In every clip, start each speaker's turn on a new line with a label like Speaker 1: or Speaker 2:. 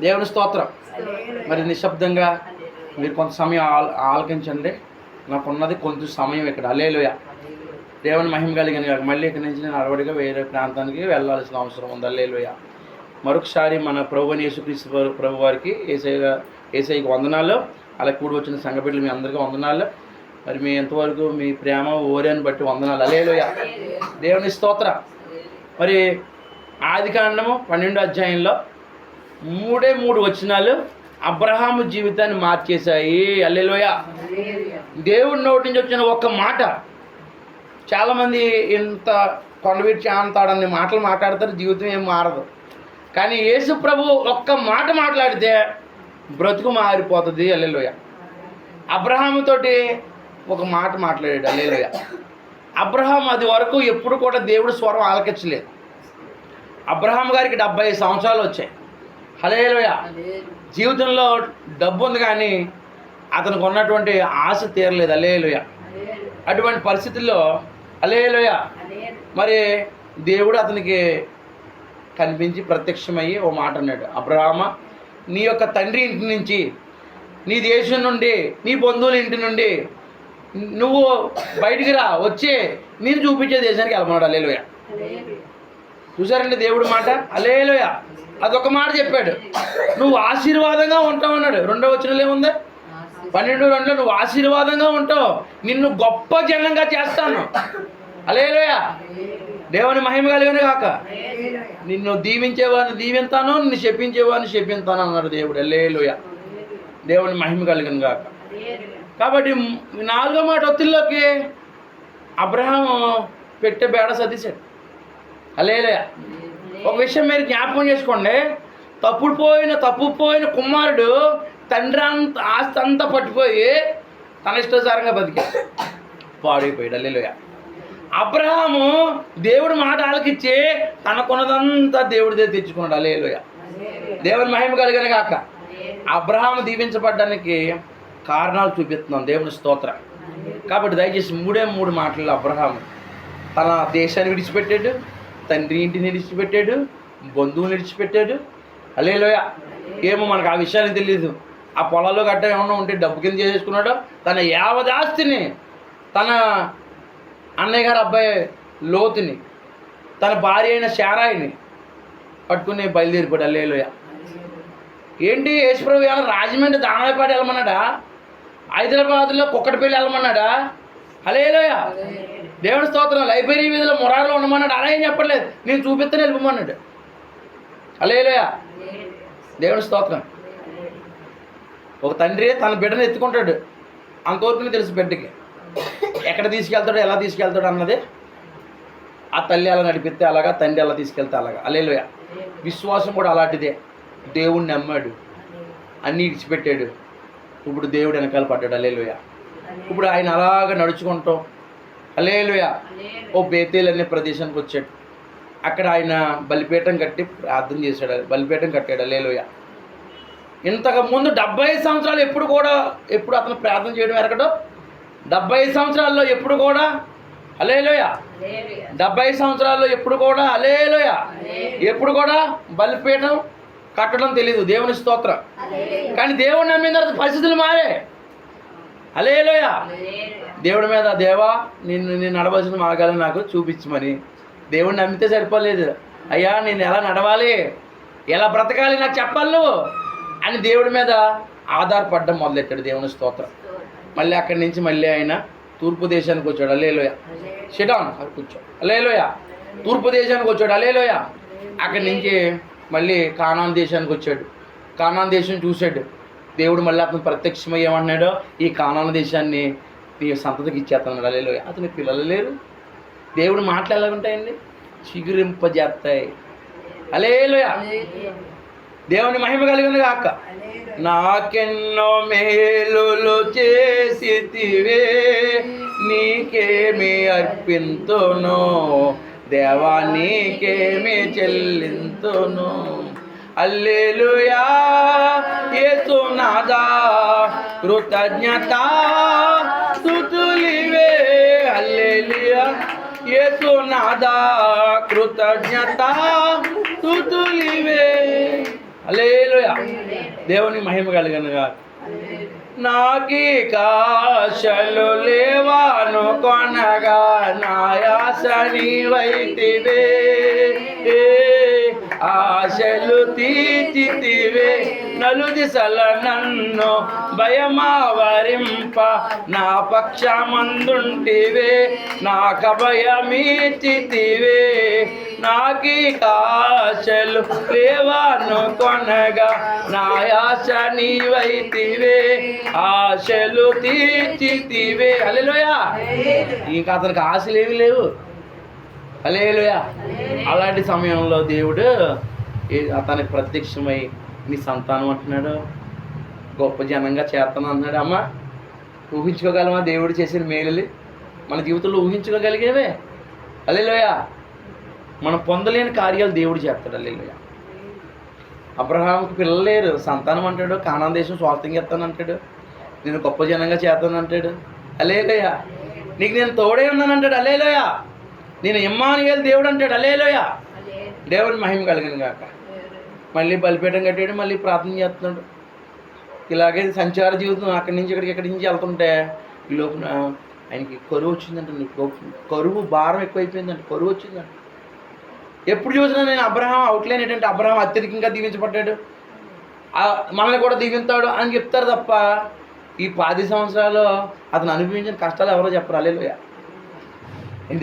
Speaker 1: దేవుని స్తోత్రం. మరి నిశ్శబ్దంగా మీరు కొంత సమయం ఆలకించండి. నాకున్నది కొంచెం సమయం ఇక్కడ. హల్లెలూయా. దేవుని మహిమ కలిగిన కాక మళ్ళీ ఇక్కడి నుంచి నేను అడవడిగా వేరే ప్రాంతానికి వెళ్ళాల్సిన అవసరం ఉంది. హల్లెలూయా. మరొకసారి మన ప్రభువైన యేసుక్రీస్తు ప్రభు వారికి యేసయ్యకి వందనాలు. అలా కూడి వచ్చిన సంఘ బిడ్డలు మీ అందరికీ వందనాలు. మరి మీ ఎంతవరకు మీ ప్రేమ ఓరేని బట్టి వందనాలు. హల్లెలూయా. దేవుని స్తోత్రం. మరి ఆదికాండము 12వ అధ్యాయంలో 3 వచనాలు అబ్రహాము జీవితాన్ని మార్చేశాయి. హల్లెలూయా. దేవుడి నోటి నుంచి వచ్చిన ఒక్క మాట. చాలామంది ఇంత కొండవీటి చాంతాడని మాటలు మాట్లాడతారు, జీవితం ఏం మారదు. కానీ యేసు ప్రభు ఒక్క మాట మాట్లాడితే బ్రతుకు మారిపోతుంది. హల్లెలూయా. అబ్రహాముతోటి ఒక మాట మాట్లాడాడు. హల్లెలూయా. అబ్రహాం అది వరకు ఎప్పుడు కూడా దేవుడి స్వరం ఆలకించలేదు. అబ్రహాం గారికి 75 సంవత్సరాలు వచ్చాయి. హల్లెలూయా. జీవితంలో డబ్బు ఉంది కానీ అతనికి ఉన్నటువంటి ఆశ తీరలేదు. హల్లెలూయా. అటువంటి పరిస్థితుల్లో హల్లెలూయా మరి దేవుడు అతనికి కనిపించి ప్రత్యక్షమయ్యి ఓ మాట అన్నాడు. అబ్రహామా, నీ యొక్క తండ్రి ఇంటి నుంచి, నీ దేశం నుండి, నీ బంధువుల ఇంటి నుండి నువ్వు బయటికి రా, వచ్చి నేను చూపించే దేశానికి వెళ్ళమన్నాడు. హల్లెలూయా. చూసారండి దేవుడి మాట. హల్లెలూయా. అదొక మాట చెప్పాడు. నువ్వు ఆశీర్వాదంగా ఉంటావు అన్నాడు. 2వ వచనంలో ఏముంది? 12:2 నువ్వు ఆశీర్వాదంగా ఉంటావు, నిన్ను గొప్ప జనంగా చేస్తాను. హల్లెలూయా. దేవుని మహిమ కలిగిన కాక. నిన్ను దీవించేవాడిని దీవింతాను, నిన్ను శపించేవాడిని శపిస్తాను అన్నాడు దేవుడు. హల్లెలూయా. దేవుని మహిమ కలిగిన కాక. కాబట్టి 4వ మాట ఒత్తిడిలోకి అబ్రహాము పెట్టే బేడ సతీశాడు. హల్లెలూయా. ఒక విషయం మీరు జ్ఞాపకం చేసుకోండి. తప్పుపోయిన కుమారుడు తండ్రి ఆస్తి అంతా పట్టుపోయి తన ఇష్టానుసారంగా బతికాడు, పాడైపోయాడు. హల్లెలూయా. అబ్రహాము దేవుడి మాట ఆలకిచ్చి తనకున్నదంతా దేవుడిదే తెచ్చుకున్నాడు. హల్లెలూయా. దేవుని మహిమ కలిగిన కాక. అబ్రహాము దీవించబడ్డానికి కారణాలు చూపిస్తున్నాం. దేవుని స్తోత్రం. కాబట్టి దయచేసి 3 మాటలు అబ్రహాము తన దేశాన్ని విడిచిపెట్టాడు, తండ్రి ఇంటిని విడిచిపెట్టాడు, బంధువుని విడిచిపెట్టాడు. హల్లెలూయా. ఏమో మనకు ఆ విషయాన్ని తెలియదు. ఆ పొలాల్లో గట్ట ఏమన్నా ఉంటే డబ్బు కింద చేసేసుకున్నాడు. తన యావదాస్తిని, తన అన్నయ్య గారు అబ్బాయి లోతుని, తన భార్య అయిన శారాయిని పట్టుకుని బయలుదేరిపోయాడు. హల్లెలూయా. ఏంటి యేసుప్రభు ఏమన్నా రాజమండ్రి దానవాయిపాడు వెళ్ళమన్నాడా? హైదరాబాద్లో కుక్కటిపల్లి వెళ్ళమన్నాడా? హల్లెలూయా. దేవుని స్తోత్రం. లైబ్రరీ వీధిలో మొరాలో ఉండమన్నాడు. అలా ఏం చెప్పట్లేదు. నేను చూపిస్తాను వెళ్ళమన్నాడు. హల్లెలూయా. దేవుని స్తోత్రం. ఒక తండ్రి తన బిడ్డను ఎత్తుకుంటాడు. అంతవరకు తెలుసు బిడ్డకి ఎక్కడ తీసుకెళ్తాడో, ఎలా తీసుకెళ్తాడు అన్నది. ఆ తల్లి అలా నడిపిస్తే అలాగా, తండ్రి అలా తీసుకెళ్తే అలాగా. హల్లెలూయా. విశ్వాసం కూడా అలాంటిదే. దేవుణ్ణి నమ్మాడు, అన్నీ ఇడిచిపెట్టాడు. ఇప్పుడు దేవుడు వెనకాల పడ్డాడు. హల్లెలూయా. ఇప్పుడు ఆయన అలాగ నడుచుకుంటాం. హల్లెలూయా. ఓ బేతేల్ అనే ప్రదేశానికి వచ్చాడు. అక్కడ ఆయన బలిపీఠం కట్టి ప్రార్థన చేశాడు. బలిపీఠం కట్టాడు. హల్లెలూయా. ఇంతకు ముందు 70 సంవత్సరాలు ఎప్పుడు అతను ప్రార్థన చేయడం ఎరగడు. 70 సంవత్సరాల్లో ఎప్పుడు కూడా హల్లెలూయా. 70 సంవత్సరాల్లో ఎప్పుడు కూడా హల్లెలూయా. ఎప్పుడు కూడా బలిపీఠం కట్టడం తెలీదు. దేవుని స్తోత్రం. కానీ దేవుడు నమ్మిన తర్వాత పరిస్థితులు మారే. హల్లెలూయా. దేవుడి మీద, దేవా నేను నడవలసిన మార్గాలను నాకు చూపించమని దేవుడిని నమ్మితే సరిపోలేదు. అయ్యా నేను ఎలా నడవాలి, ఎలా బ్రతకాలి నాకు చెప్పాలి నువ్వు అని దేవుడి మీద ఆధారపడడం మొదలెట్టాడు. దేవుని స్తోత్రం. మళ్ళీ అక్కడి నుంచి మళ్ళీ ఆయన తూర్పు దేశానికి వచ్చాడు. హల్లెలూయా. షిడాన్ కూర్చో. హల్లెలూయా. తూర్పు దేశానికి వచ్చాడు. హల్లెలూయా. అక్కడి నుంచి మళ్ళీ కానాన్ దేశానికి వచ్చాడు. కానాన్ దేశం చూశాడు. దేవుడు మళ్ళీ అతను ప్రత్యక్షమై ఏమన్నాడో, ఈ కానాన్ దేశాన్ని నీ సంతతికి ఇచ్చేస్తున్నాడు. హల్లెలూయా. అతని పిల్లలు లేరు. దేవుడు మాటలు ఎలా ఉంటాయండి? చిగురింపజేస్తాయి. హల్లెలూయా. దేవుని మహిమ కలిగింది కాక. నాకెన్నో మేలులు చేసితివే, నీకేమి అర్పింతును దేవా, నీకేమి చెల్లింతును. హల్లెలూయా. యేసునాథా కృతజ్ఞత స్తుతులివే. హల్లెలూయా. యేసునాథా కృతజ్ఞత స్తుతులివే. హల్లెలూయా. దేవుని మహిమ కలిగనుగా. నాకీక ఆశలు లేవాను కొనగా నాయాస నీవైతివే, ఆశలు తీర్చితివే నలు దిశల నన్ను భయమావరింప నా పక్షమందుంటివే నాకభయమీచితివే. నాకీక ఆశలు లేవాను కొనగా నాయాస నీవైతివే, ఆశలు తీర్చితివే. హల్లెలూయా. ఇంకా అతనికి ఆశలు ఏమి లేవు. హల్లెలూయా. అలాంటి సమయంలో దేవుడు అతనికి ప్రత్యక్షమై నీ సంతానం అంటున్నాడు, గొప్ప జనంగా చేస్తాను అన్నాడు. అమ్మ, ఊహించుకోగలమా దేవుడు చేసిన మేలులు? మన జీవితంలో ఊహించుకోగలిగేవే. హల్లెలూయా. మనం పొందలేని కార్యాలు దేవుడు చేస్తాడు. హల్లెలూయా. అబ్రహాముకి పిల్లలు లేరు, సంతానం అంటాడు. కానాన్ దేశం స్వాస్థ్యంగా ఇస్తాను అంటాడు. నేను గొప్ప జనంగా చేస్తాను అంటాడు. హల్లెలూయా. నీకు నేను తోడే ఉన్నాను అంటాడు. హల్లెలూయా. నేను ఇమ్మానుయేలు దేవుడు అంటాడు. హల్లెలూయా. దేవుని మహిమ కలిగిన గాక. మళ్ళీ బలిపీఠం కట్టాడు, మళ్ళీ ప్రార్థన చేస్తున్నాడు. ఇలాగే సంచార జీవితం అక్కడి నుంచి ఇక్కడి నుంచి వెళ్తుంటే ఈ లోపల ఆయనకి కరువు వచ్చిందంట. కరువు భారం ఎక్కువైపోయిందంట. కరువు వచ్చిందంట. ఎప్పుడు చూసినా నేను అబ్రహాం అవుట్లైన్ ఏంటంటే అబ్రహాం అత్యధికంగా దీవించబడ్డాడు, మనల్ని కూడా దీవిస్తాడు అని చెప్తారు తప్ప ఈ 10 సంవత్సరాలు అతను అనుభవించిన కష్టాలు ఎవరో చెప్పరు. హల్లెలూయా.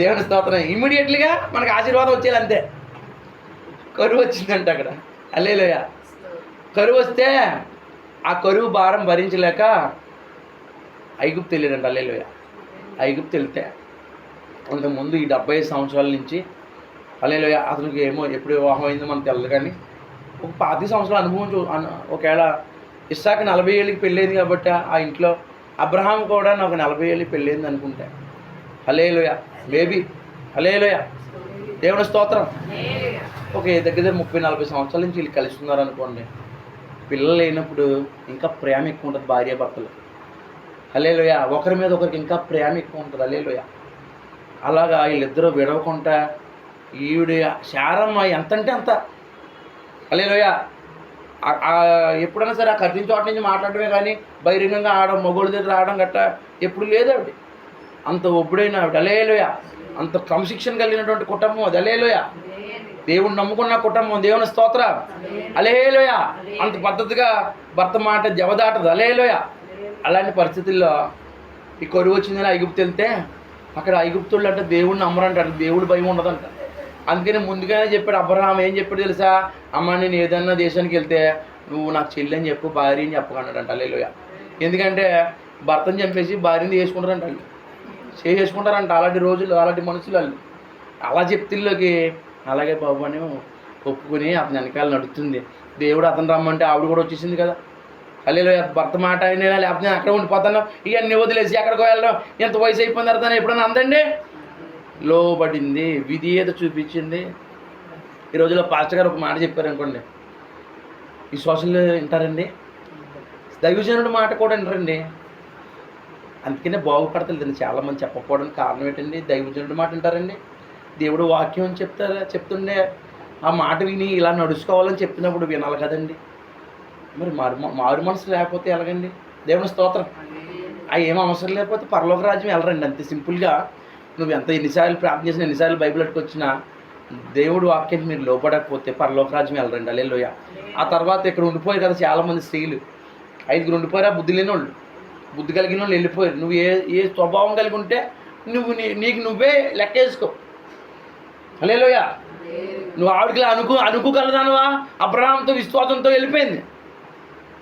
Speaker 1: దేవుని స్తోత్రం. ఇమ్మీడియట్లీగా మనకు ఆశీర్వాదం వచ్చేది అంతే. కరువు వచ్చిందంట అక్కడ. హల్లెలూయా. కరువు వస్తే ఆ కరువు భారం భరించలేక ఐగుప్తు వెళ్ళాడంట. హల్లెలూయా. ఐగుప్తు వెళ్తే అంతకుముందు ఈ 70 సంవత్సరాల నుంచి హల్లెలూయా అతనికి ఏమో ఎప్పుడు వివాహం అయిందో మనకు తెలియదు, కానీ ఒక 10 సంవత్సరాల అనుభవం ఒకవేళ ఇస్సాకు 40 ఏళ్ళకి పెళ్ళైంది కాబట్టి ఆ ఇంట్లో అబ్రహాం కూడా నాకు 40 ఏళ్ళకి పెళ్ళైంది అనుకుంటే. హల్లెలూయా. మేబీ. హల్లెలూయా. దేవుని స్తోత్రం. ఒక దగ్గర 30-40 సంవత్సరాల నుంచి వీళ్ళు కలిసి ఉన్నారు అనుకోండి. పిల్లలు లేనప్పుడు ఇంకా ప్రేమ ఎక్కువ ఉంటుంది భార్యాభర్తలు. హల్లెలూయా. ఒకరి మీద ఒకరికి ఇంకా ప్రేమ ఎక్కువ ఉంటుంది. హల్లెలూయా. అలాగా వీళ్ళిద్దరూ విడవకుండా ఈవిడ శారమ్మ ఎంతంటే అంత. హల్లెలూయా. ఎప్పుడైనా సరే ఆ కట్టిన చోట నుంచి మాట్లాడమే కానీ బహిరంగంగా ఆడడం, మొగోళ్ళ దగ్గర రావడం గట్ట ఎప్పుడు లేదు ఆవిడ. అంత ఒప్పుడైన ఆవిడ. హల్లెలూయా. అంత క్రమశిక్షణ కలిగినటువంటి కుటుంబం అది. హల్లెలూయా. దేవుడు నమ్ముకున్న కుటుంబం. దేవుని స్తోత్రం. హల్లెలూయా. అంత పద్ధతిగా భర్త మాట జవదాటదు. హల్లెలూయా. అలాంటి పరిస్థితుల్లో ఈ కరువు వచ్చిందని ఐగుప్తు వెళ్తే అక్కడ ఐగుప్తుళ్ళు అంటే దేవుడిని నమ్మరంటాడు. దేవుడు భయం ఉండదంట. అందుకని ముందుగానే చెప్పాడు అబ్రహాం. ఏం చెప్పాడు తెలుసా? అమ్మ, నేను ఏదన్నా దేశానికి వెళ్తే నువ్వు నాకు చెల్లి అని చెప్పు, భార్య అని చెప్పకన్నాడంట. హల్లెలూయా. ఎందుకంటే భర్తను చంపేసి భార్యని చేసుకుంటారంట. వాళ్ళు చేసుకుంటారంట. అలాంటి రోజులు, అలాంటి మనుషులు వాళ్ళు. అలా చెప్తిల్లోకి అలాగే బాబు అని ఒప్పుకొని అతని వెనకాల నడుస్తుంది. దేవుడు అతను రమ్మంటే ఆవిడ కూడా వచ్చేసింది కదా. హల్లెలూయా. భర్త మాట అయినా లేకపోతే నేను అక్కడ ఉండిపోతాను, ఇవన్నీ వదిలేసి ఎక్కడికో వెళ్ళడం, ఎంత వయసు అయిపోయిన తర్వాత ఎప్పుడన్నా అందండి. లోబడింది, విధేయత చూపించింది. ఈ రోజుల్లో పాస్టర్ గారు ఒక మాట చెప్పారు అనుకోండి, ఈ సోషల్ వింటారండి, దైవజనుడి మాట కూడా వింటారండి. అందుకనే బాగుపడతలేదండి చాలామంది. చెప్పకపోవడానికి కారణం ఏంటండి? దైవజనుడి మాట వింటారండి. దేవుడు వాక్యం చెప్తుండే ఆ మాట విని ఇలా నడుచుకోవాలని చెప్పినప్పుడు వినాలి కదండి. మరి మారు మనసు లేకపోతే ఎలాగండి? దేవుని స్తోత్రం. అవి ఏం అవసరం లేకపోతే పరలోక రాజ్యం వెళ్ళరండి. అంతే సింపుల్గా. నువ్వు ఎన్నిసార్లు ప్రార్థన చేసినా, ఎన్నిసార్లు బైబిల్ అట్టుకొచ్చినా దేవుడు వాక్యానికి మీరు లోపడకపోతే పరలోక రాజ్యం వెళ్ళరండి. హల్లెలూయా. ఆ తర్వాత ఇక్కడ ఉండిపోయారు కదా చాలామంది స్త్రీలు, 5 ఉండిపోయారు. బుద్ధి లేని వాళ్ళు, బుద్ధి కలిగిన వాళ్ళు వెళ్ళిపోయారు. నువ్వు ఏ స్వభావం కలిగి ఉంటే నీకు నువ్వే లెక్క వేసుకో. హల్లెలూయా. నువ్వు ఆవిడకి అనుకోగలదానువా? అబ్రహాంతో విశ్వాసంతో వెళ్ళిపోయింది.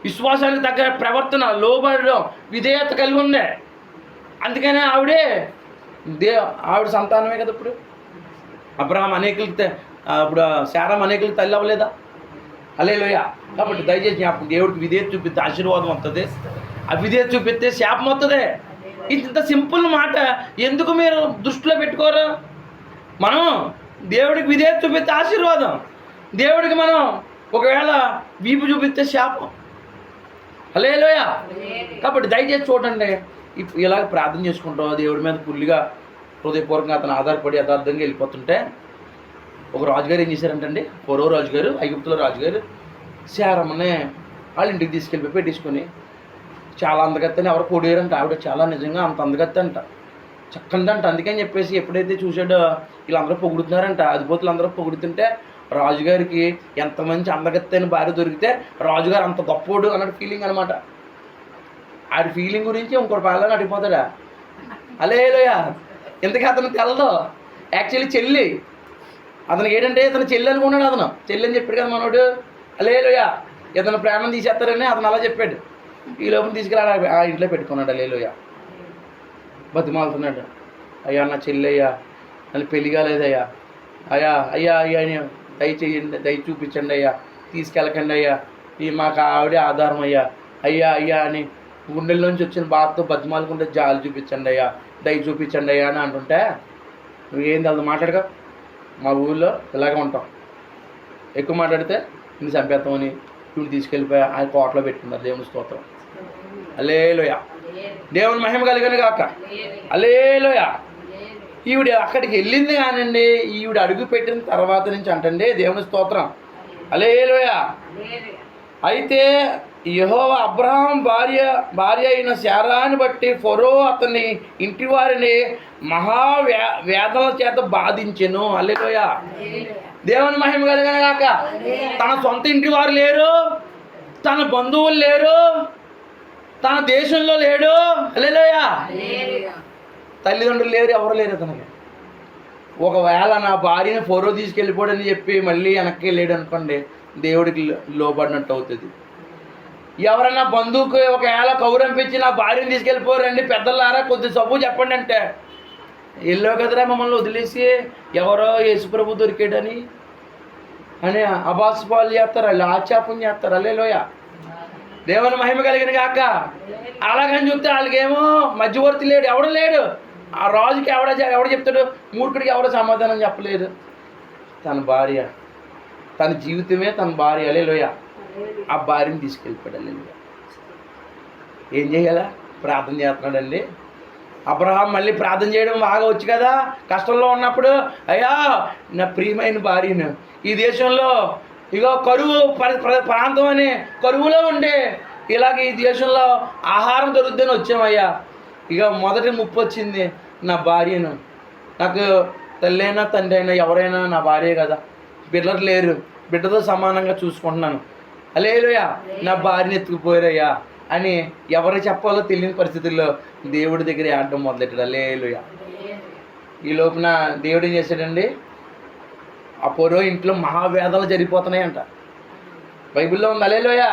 Speaker 1: విశ్వాసానికి తగ్గ ప్రవర్తన, లోబడడం, విధేయత కలిగి ఉందే. అందుకనే ఆవిడ సంతానమే కదా. ఇప్పుడు అబ్రహాం అనేకులకి, ఇప్పుడు శారం అనేకులకి తల్లి అవ్వలేదా? హల్లెలూయా. కాబట్టి దయచేసి దేవుడికి విధేయత చూపిస్తే ఆశీర్వాదం వస్తుంది, అవిధేయత చూపిస్తే శాపం వస్తుంది. ఇంత సింపుల్ మాట ఎందుకు మీరు దృష్టిలో పెట్టుకోరు? మనం దేవుడికి విధేయత చూపిస్తే ఆశీర్వాదం, దేవుడికి మనం ఒకవేళ వీపు చూపిస్తే శాపం. హల్లెలూయా. కాబట్టి దయచేసి చూడండి, ఇలాగ ప్రార్థన చేసుకుంటాం దేవుడి మీద ఫుల్గా హృదయపూర్వకంగా అతను ఆధారపడి యథార్థంగా వెళ్ళిపోతుంటే ఒక రాజుగారు ఏం చేశారంటండి, ఫరో రాజుగారు, ఐగుప్తుల రాజుగారు శారమ్మని వాళ్ళ ఇంటికి తీసుకెళ్ళిపోయి పెట్టించుకొని చాలా అందగత్తని ఎవరు పొడిగారంట. ఆవిడ చాలా నిజంగా అంత అందగత్తి అంట, చక్కనిదంట. అందుకని చెప్పేసి ఎప్పుడైతే చూసాడో వీళ్ళందరూ పొగుడుతున్నారంట, అధిపతులు అందరూ పొగుడుతుంటే రాజుగారికి ఎంత మంచి అందగత్తి అని భార్య దొరికితే రాజుగారు అంత గొప్పోడు అన్నట్టు ఫీలింగ్ అనమాట. ఆడి ఫీలింగ్ గురించి ఇంకోటి పాలని అడిగిపోతాడా? హల్లెలూయా. ఇంతకీ అతనికి తెలదు. యాక్చువల్లీ చెల్లి అతనికి ఏంటంటే ఇతను చెల్లి అనుకున్నాడు. అతను చెల్లి అని చెప్పాడు కదా మనోడు. హల్లెలూయా. ఇతను ప్రాణం తీసేస్తారని అతను అలా చెప్పాడు. ఈ లోపల తీసుకెళ్ళి ఆ ఇంట్లో పెట్టుకున్నాడు. హల్లెలూయా. బతిమాలుతున్నాడు, అయ్యా నా చెల్లి అయ్యా, నన్ను పెళ్లి కాలేదయ్యా, అయ్యా అయ్యా అయ్యా అని దయచేయండి, దయ చూపించండి అయ్యా, తీసుకెళ్ళకండి అయ్యా, ఈ మాకు ఆవిడే ఆధారం అయ్యా, అయ్యా అయ్యా అని గుండెల్లోంచి వచ్చిన బాధతో బతిమాలుకుంటే జాలి చూపించండి అయ్యా, దయ చూపించండి అయ్యా అని అంటుంటే నువ్వేం తెలదు మాట్లాడగా. మా ఊళ్ళో ఇలాగే ఉంటాం, ఎక్కువ మాట్లాడితే ఇన్ని చంపేస్తామని ఇప్పుడు తీసుకెళ్ళిపోయి ఆ కోటలో పెట్టుకున్నారు. దేవుని స్తోత్రం. హల్లెలూయా. దేవుని మహిమ కలిగిన గాక. హల్లెలూయా. ఈవిడ అక్కడికి వెళ్ళింది కానండి, ఈవిడ అడుగు పెట్టిన తర్వాత నుంచి అంటండి దేవుని స్తోత్రం. హల్లెలూయా. అయితే యెహోవా అబ్రహాం భార్య అయిన శారాని బట్టి ఫరో అతని ఇంటి వారిని వేదనల చేత బాధించెను. హల్లెలూయా. దేవుని మహిమ కలిగిన గాక. తన సొంత ఇంటి వారు లేరు, తన బంధువులు లేరు, తన దేశంలో లేడు. హల్లెలూయా. తల్లిదండ్రులు లేరు, ఎవరు లేరు అతనికి. ఒకవేళ నా భార్యని ఫరో తీసుకెళ్ళిపోడని చెప్పి మళ్ళీ వెనక్కి వెళ్ళాడు అనుకోండి, దేవుడికి లోబడినట్టు అవుతుంది. ఎవరైనా బంధువుకి ఒకవేళ కౌరంపించి నా భార్యను తీసుకెళ్ళిపోరండి పెద్దలారా కొద్ది సబ్బు చెప్పండి అంటే, వెళ్ళావు కదరా మమ్మల్ని వదిలేసి ఎవరో యేసుప్రభు దొరికాడని అని అబాసుపాలు చేస్తారు, వాళ్ళు ఆచాపం చేస్తారు. హల్లెలూయా. దేవుని మహిమ కలిగిన గాక. అలాగని చూస్తే వాళ్ళకేమో మధ్యవర్తి లేడు, ఎవడు లేడు. ఆ రాజుకి ఎవడ చెప్తాడు, మూర్ఖుడికి ఎవడ సమాధానం చెప్పలేదు. తన భార్య, తన జీవితమే తన భార్య. హల్లెలూయా. ఆ భార్యని తీసుకెళ్ళిపోయాడు. హల్లెలూయా. ఏం చేయాలా? ప్రార్థన చేస్తున్నాడండి అబ్రహాం. మళ్ళీ ప్రార్థన చేయడం బాగా వచ్చు కదా, కష్టంలో ఉన్నప్పుడు అయ్యా నా ప్రియమైన భార్యను ఈ దేశంలో ఇగో కరువు ప్రాంతం అని కరువులో ఉండే ఇలాగ ఈ దేశంలో ఆహారం దొరుకుతుందని వచ్చామయ్యా. ఇక మొదటి ముప్పు వచ్చింది, నా భార్యను, నాకు తల్లైనా తండ్రి అయినా ఎవరైనా నా భార్య కదా, బిడ్డలు లేరు, బిడ్డతో సమానంగా చూసుకుంటున్నాను. హల్లెలూయా. నా భార్యను ఎత్తుకుపోయారయ్యా అని ఎవరు చెప్పాలో తెలియని పరిస్థితుల్లో దేవుడి దగ్గర ఆడడం మొదలెట్టాడు. హల్లెలూయా. ఈ లోపున దేవుడు ఏం చేశాడండి, ఆ ఫరో ఇంట్లో మహావేదాలు జరిగిపోతున్నాయంట. బైబిల్లో ఉంది. హల్లెలూయా.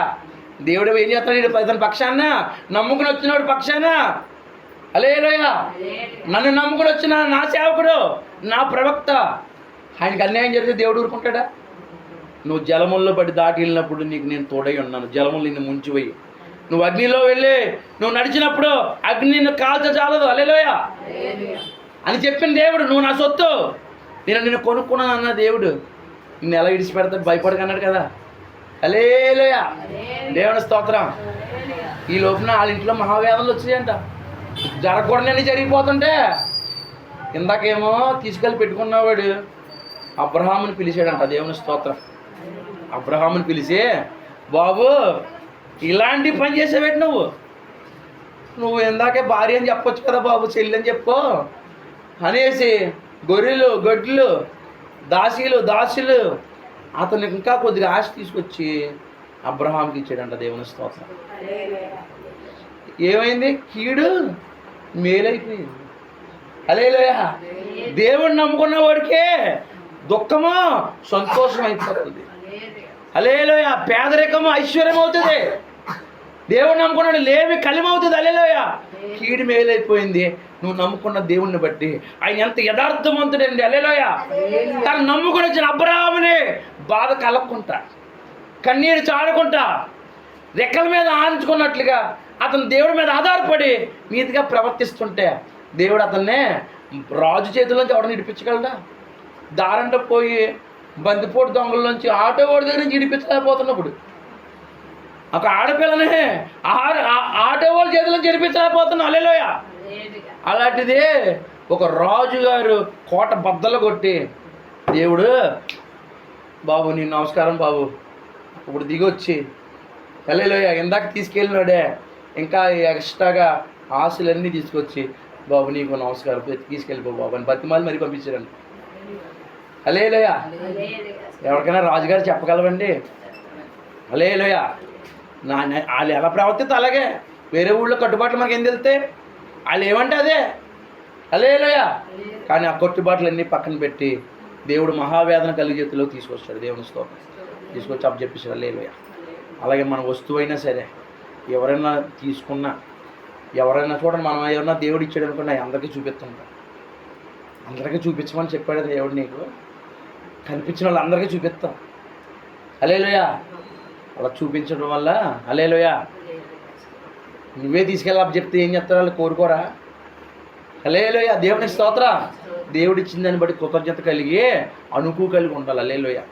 Speaker 1: దేవుడు ఏం చేస్తాడు, ఇతని పక్షాన నమ్ముకుని వచ్చినవాడు పక్షాన. హల్లెలూయా. నన్ను నమ్ముకుని వచ్చిన నా సేవకుడు, నా ప్రవక్త, ఆయనకి అన్యాయం జరిగితే దేవుడు ఊరుకుంటాడా? నువ్వు జలముల్లో పడి దాటి వెళ్ళినప్పుడు నీకు నేను తోడై ఉన్నాను, జలములు నిన్ను ముంచిపోయి నువ్వు అగ్నిలో వెళ్ళి నువ్వు నడిచినప్పుడు అగ్ని నిన్ను కాల్చజాలదు. హల్లెలూయా అని చెప్పిన దేవుడు, నువ్వు నా సొత్తు, నిన్ను కొనుక్కున్నాను అన్న దేవుడు నిన్ను ఎలా విడిచిపెడతాడు, భయపడకన్నాడు కదా. హల్లెలూయా. దేవుని స్తోత్రం. ఈ లోపున వాళ్ళ ఇంట్లో మహావేదనలు వచ్చాయంట. జరగకూడదని జరిగిపోతుంటే ఇందాకేమో తీసుకెళ్ళి పెట్టుకున్నవాడు అబ్రహాముని పిలిచాడంట. దేవుని స్తోత్రం. అబ్రహాముని పిలిచి, బాబు ఇలాంటి పని చేసేవేటి నువ్వు ఇందాకే భార్య అని చెప్పొచ్చు కదా బాబు, చెల్లి అని చెప్పుకో అనేసి గొర్రెలు గొడ్లు దాసులు అతనికి ఇంకా కొద్దిగా ఆశ తీసుకొచ్చి అబ్రహాంకి ఇచ్చాడంట. దేవుని స్తోత్రం. ఏమైంది? కీడు మేలైపోయింది. హల్లెలూయా. దేవుడిని నమ్ముకున్న వాడికే దుఃఖము సంతోషం అయిపోతుంది. హల్లెలూయా. పేదరికము ఐశ్వర్యం అవుతుంది. దేవుడిని నమ్ముకున్నాడు లేవి కలిమవుతుంది. హల్లెలూయా. కీడు మేలైపోయింది నువ్వు నమ్ముకున్న దేవుణ్ణి బట్టి. ఆయన ఎంత యథార్థవంతుడండి. హల్లెలూయా. తను నమ్ముకుని వచ్చిన అబ్రహాముని బాధ కలక్కుంటా, కన్నీరు చాడుకుంటా, రెక్కల మీద ఆనించుకున్నట్లుగా అతను దేవుడి మీద ఆధారపడి నీతిగా ప్రవర్తిస్తుంటే దేవుడు అతన్నే రాజు చేతుల్లోంచి ఎవడని ఇడిపించగలడా? దారంట పోయి బందిపోటు దొంగల నుంచి ఆటో వాడి దగ్గర నుంచి ఇడిపించలేకపోతున్నప్పుడు ఒక ఆడపిల్లని ఆటో వాళ్ళ చేతుల నుంచి ఇడిపించలేకపోతున్నా. హల్లెలూయా. అలాంటిది ఒక రాజుగారు కోట బద్దలు కొట్టి, దేవుడు బాబు నీ నమస్కారం బాబు, ఇప్పుడు దిగొచ్చి హల్లెలూయా ఇందాక తీసుకెళ్ళినాడే ఇంకా ఎక్స్ట్రాగా ఆశలన్నీ తీసుకొచ్చి బాబు నీకు నమస్కారం తీసుకెళ్ళిపో బాబు అని బతిమాలి మరి పంపించారండి. హల్లెలూయా. ఎవరికైనా రాజుగారు చెప్పగలవండి? హల్లెలూయా. వాళ్ళు ఎలా ప్రవర్తిస్తే అలాగే. వేరే ఊళ్ళో కట్టుబాట్లు మనకి ఏం తెలితే వాళ్ళు ఏమంటే అదే. హల్లెలూయా. కానీ ఆ కట్టుబాట్లన్నీ పక్కన పెట్టి దేవుడు మహావేదన కలిగి చేతిలో తీసుకొచ్చాడు. దేవుని స్తోత్రం. తీసుకొచ్చి అప్పు చెప్పేశాడు. హల్లెలూయా. అలాగే మన వస్తువు అయినా సరే ఎవరైనా తీసుకున్నా, ఎవరైనా చూడండి, మనం ఏమన్నా దేవుడు ఇచ్చాడు అనుకున్నా అందరికీ చూపిస్తుంటాం. అందరికీ చూపించమని చెప్పాడు దేవుడు నీకు. కనిపించిన వాళ్ళు అందరికీ చూపిస్తాం. హల్లెలూయా. అలా చూపించడం వల్ల హల్లెలూయా నువ్వే తీసుకెళ్ళి చెప్తే ఏం చెప్తారు? వాళ్ళు కోరుకోరా? హల్లెలూయా. దేవుని స్తోత్ర. దేవుడు ఇచ్చిన దాన్ని బట్టి కృతజ్ఞత కలిగి అనుకు కలిగి ఉండాలి. హల్లెలూయా.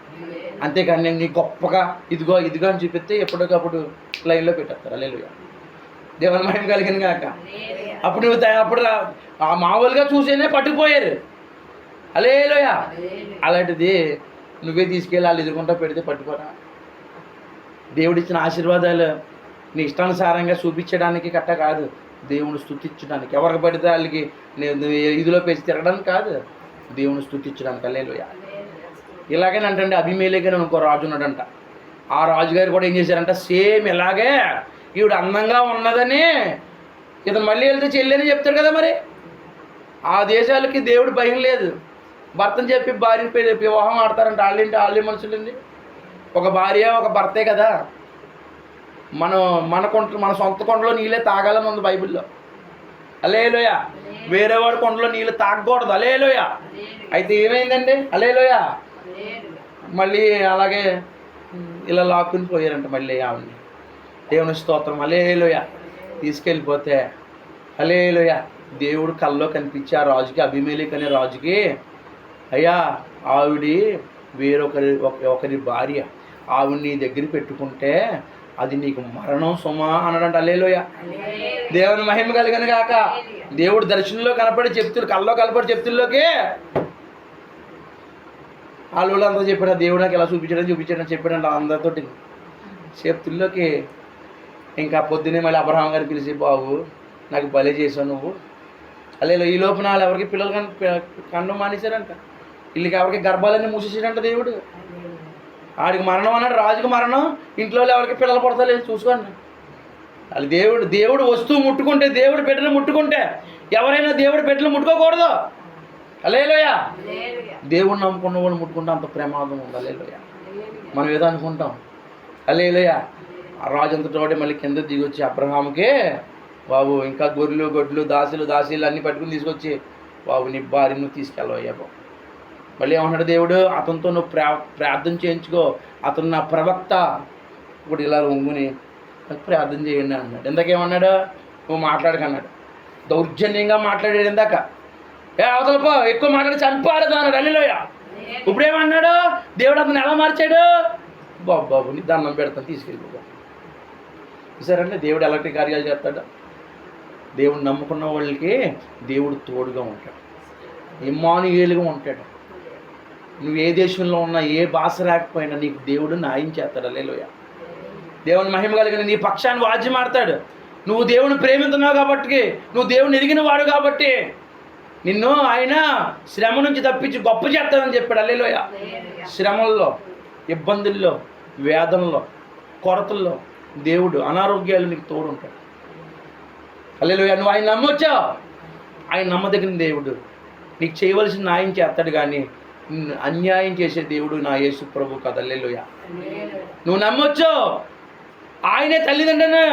Speaker 1: అంతేకాని నేను నీ గొప్పగా ఇదిగో ఇదిగో అని చూపిస్తే ఎప్పటికప్పుడు లైన్లో పెట్టేస్తారు. హల్లెలూయా. దేవుని మహిమ కలిగిన కాక అప్పుడు నువ్వు అప్పుడు మామూలుగా చూసేనే పట్టుకుపోయారు. హల్లెలూయా. అలాంటిది నువ్వే తీసుకెళ్ళి వాళ్ళు ఎదుర్కొంటా పెడితే పట్టుకోరా? దేవుడిచ్చిన ఆశీర్వాదాలు నీ ఇష్టానుసారంగా చూపించడానికి కట్ట కాదు, దేవుని స్తుతించడానికి. ఎవరికి పడితే వాళ్ళకి ఇదిలో పెంచి తిరగడానికి కాదు, దేవుని స్తుతించడానికి. హల్లెలూయా. ఇలాగేనంటండి అభిమేలేకని ఇంకో రాజు ఉన్నాడంట. ఆ రాజుగారు కూడా ఏం చేశారంట, సేమ్ ఇలాగే ఈవిడ అందంగా ఉన్నదని ఇతను మళ్ళీ వెళ్తే చెల్లని చెప్తాడు కదా. మరి ఆ దేశాలకి దేవుడు భయం లేదు. భర్తని చెప్పి భార్యని వివాహం ఆడతారంట. వాళ్ళే మనుషులండి. ఒక భార్య ఒక భర్తే కదా. మన సొంత కొండలో నీళ్ళే తాగాలని ఉంది బైబిల్లో. హల్లెలూయా. వేరేవాడి కొండలో నీళ్ళు తాగకూడదు. హల్లెలూయా. అయితే ఏమైందండి? హల్లెలూయా. మళ్ళీ అలాగే ఇలా లాక్కుని పోయారంట మళ్ళీ ఆవిడ్ని. దేవుని స్తోత్రం. హల్లెలూయా. తీసుకెళ్ళిపోతే హల్లెలూయా దేవుడు కల్లో కనిపించి ఆ రాజుకి, అబీమెలెకు అనే రాజుకి, అయ్యా ఆవిడి ఒకరి భార్య, ఆవిడ నీ దగ్గర పెట్టుకుంటే అది నీకు మరణం సుమా అన్నాడంట. హల్లెలూయా. దేవుని మహిమ కలిగిన కాక దేవుడు దర్శనంలో కనపడి చెప్తులు, కల్లో కనపడి చెప్తుల్లోకి వాళ్ళంతా చెప్పాడు. దేవుడు నాకు ఎలా చూపించాడని చెప్పాడంట అందరితోటి చెప్తుల్లోకి. ఇంకా పొద్దున్నే మళ్ళీ అబ్రహాం గారు పిలిచి, బాబు నాకు బలి చేసావు నువ్వు. హల్లెలూయా. ఈ లోపల వాళ్ళు ఎవరికి పిల్లలు కండం మానేశారంట. వీళ్ళకి ఎవరికి గర్భాలన్నీ మూసేసాడంట దేవుడు. ఆడికి మరణం అన్నాడు, రాజుకి మరణం. ఇంట్లో ఎవరికి పిల్లలు పడతలేదు చూసుకోండి. వాళ్ళు దేవుడు వస్తువు ముట్టుకుంటే, దేవుడు బిడ్డలు ముట్టుకుంటే, ఎవరైనా దేవుడు బిడ్డలు ముట్టుకోకూడదు. హల్లెలూయా. దేవుడు నమ్ముకున్న వాళ్ళు ముట్టుకుంటే అంత ప్రమాదం ఉంది. హల్లెలూయా. మనం ఏదో అనుకుంటాం. హల్లెలూయా. ఆ రాజు అంతటోడే మళ్ళీ కింద దిగొచ్చి అబ్రహాముకి, బాబు ఇంకా గొర్రెలు గొడ్లు దాసీలు అన్నీ పట్టుకుని తీసుకొచ్చి, బాబు నీ భార్య నువ్వు తీసుకెళ్ళవయ్యా బాబు. మళ్ళీ ఏమన్నాడు దేవుడు, అతనితో నువ్వు ప్రార్థన చేయించుకో, అతను నా ప్రవక్త. ఇప్పుడు ఇలా ఉంగుని ప్రార్థన చేయండి అన్నాడు. ఇందాకేమన్నాడు, నువ్వు మాట్లాడకన్నాడు. దౌర్జన్యంగా మాట్లాడాడు ఇందాక. అవతల పో, ఎక్కువ మాట్లాడి చంపాడు అన్నాడు. హల్లెలూయా. ఇప్పుడేమన్నాడు దేవుడు, అతను ఎలా మార్చాడు, బాబు నీ దండం పెడతాను తీసుకెళ్ళిపో. చూసారంటే దేవుడు ఎలాంటి కార్యాలు చేస్తాడు. దేవుడు నమ్ముకున్న వాళ్ళకి దేవుడు తోడుగా ఉంటాడు, ఇమ్మానుయేలుగా ఉంటాడు. నువ్వు ఏ దేశంలో ఉన్నా, ఏ భాష రాకపోయినా నీకు దేవుడు న్యాయం చేస్తాడు. హల్లెలూయా. దేవుని మహిమ కలిగిన నీ పక్షాన్ని వాద్యం ఆడతాడు. నువ్వు దేవుని ప్రేమిస్తున్నావు కాబట్టి, నువ్వు దేవుని ఎరిగిన వాడు కాబట్టి నిన్ను ఆయన శ్రమ నుంచి తప్పించి గొప్ప చేస్తానని చెప్పాడు. హల్లెలూయా. శ్రమల్లో, ఇబ్బందుల్లో, వేదనలో, కొరతల్లో దేవుడు, అనారోగ్యాలు నీకు తోడుంటాడు. హల్లెలూయా. నువ్వు ఆయన నమ్మొచ్చావు, ఆయన నమ్మదగిన దేవుడు. నీకు చేయవలసిన న్యాయం చేస్తాడు, కానీ అన్యాయం చేసే దేవుడు నా యేసు ప్రభు కదా. హల్లెలూయా. నువ్వు నమ్మొచ్చు, ఆయనే తల్లిదండ్రులను